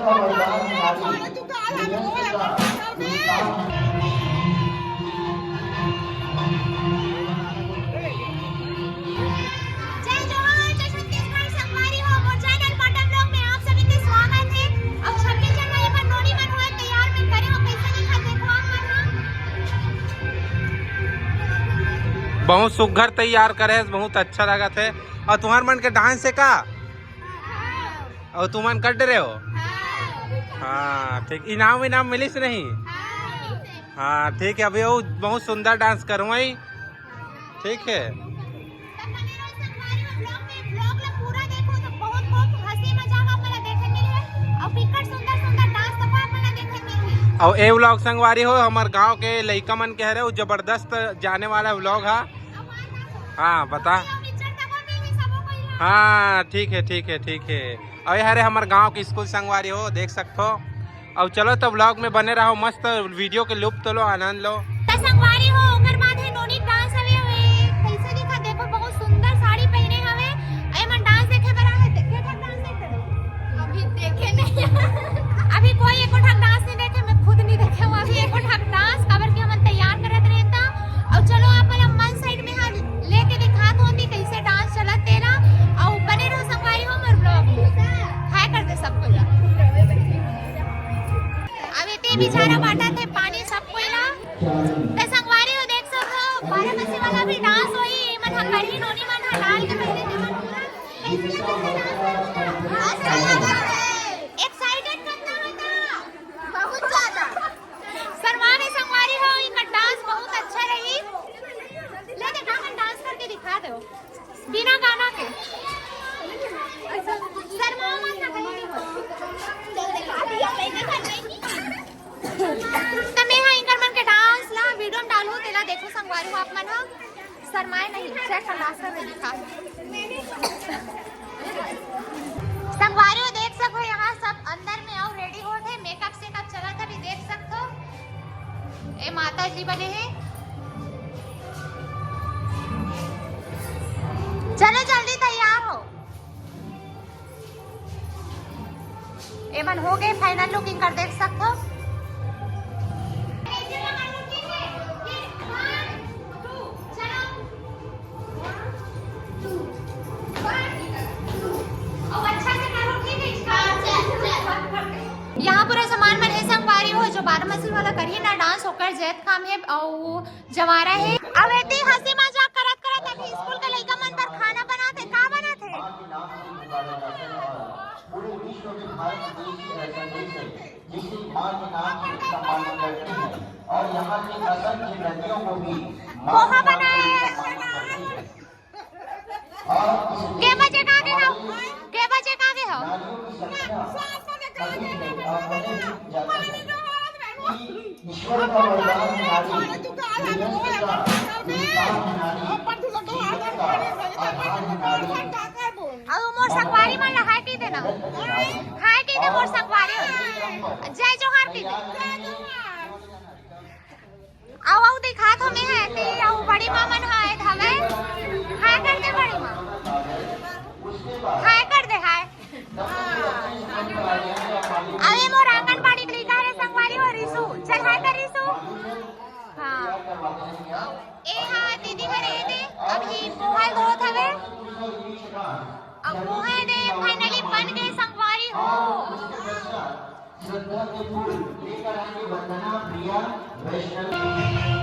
का वरदान है नारी। बहुत सुघर तैयार करे, बहुत अच्छा लगा थे। और तुम्हार मन के डांस से का और तुम मन कर रहे हो? हाँ ठीक, इनाम इनाम मिली से नहीं? हाँ ठीक है, अभी वो बहुत सुंदर डांस करूँ वही। ठीक है, और ए व्लॉग संगवारी हो हमारे गांव के लड़का मन कह रहे हो जबरदस्त जाने वाला व्लॉग है। हाँ बता। हाँ ठीक है ठीक है ठीक है। अरे हरे हमारे गांव के स्कूल संगवारी हो, देख सकते हो। अब चलो तो व्लॉग में बने रहो, मस्त वीडियो के लुप्त लो, आनंद लो। संगवारी हो ओकर बाद है नोनी डांस हवे कैसे दिखा, देखो बहुत सुंदर साड़ी पहने हवे। ए मन डांस देखे बरा है, देखे ठक डांस देखे अभी देखे नहीं अभी कोई एको ठक डांस नहीं देखे, मैं खुद नहीं देखे हूं अभी एको ठक डांस। खबर के हम तैयार करत रहता। और चलो अपन मन साइड में हां लेके दिखात होती कैसे डांस चलत तेरा। और बने रहो संगवारी हो मोर ब्लॉग हाय कर दे सबको। अभी ते बेचारा बाटा थे पानी सब कोई ना ते संगवारी हो देख सको। वाराणसी वाला भी डांस होई मन हम करी नोनी मन लाल के पहले देवन पूरा कैसे अच्छा लगा है, एक्साइटेड करता होता बहुत ज्यादा। सरवाने संगवारी हो इनका डांस बहुत अच्छा रही। ले दे गाना डांस करके दिखा दो बिना गाना के। शर्मा मत ना कहीं हो चल दिखा दिया लेने का नहीं तमे हां इनकर मन के डांस ला वीडियो में डालू तेला देखो संगवारी हो आप मन हां शर्माए नहीं चेक क्लास में दिखा। संगवारी हो देख सको यहां सब अंदर में और रेडी हो थे, मेकअप से कब चला था भी देख सकते हो। ए माता जी बने हैं, चलो जल्दी तैयार हो। ए मन हो गए फाइनल लुकिंग कर देख सकते हो। यहाँ पूरा सामान मन है संगवारी हो जो 12 मसल वाला करिए ना डांस होकर जैत काम है और जवारा है। अब एती हंसी मजाक करत करत अभी स्कूल के लइका मन पर खाना बनाते का बनाते पूरे विश्व में भारत देश की ऐसा देश है जिसकी मां के नाम से सम्मान करते हैं और यहाँ की असंख्य नदियों को भी पोहा बनाए। के बजे का के हो, के बजे का के हो ईश्वर का वरदान है नारी। अब मोर संगवारी मन ला हाय की देना, हाय की दे मोर संगवारी जय जोहार की दे। आओ दिखात हमें है ते आओ बड़ी मां मन हाय हवे हाय कर दे बड़ी मां हाय कर दे हाय। अरे मोर आंगनबाड़ी के लिखा है संगवारी हो रिसु चल हाय कर रिसु। हां ए हां दीदी हरे दे अभी पोहा होत हवे अब पोहा दे फाइनली बन गए संगवारी हो। श्रद्धा के फूल लेकर आएंगे वंदना प्रिया वैष्णवी।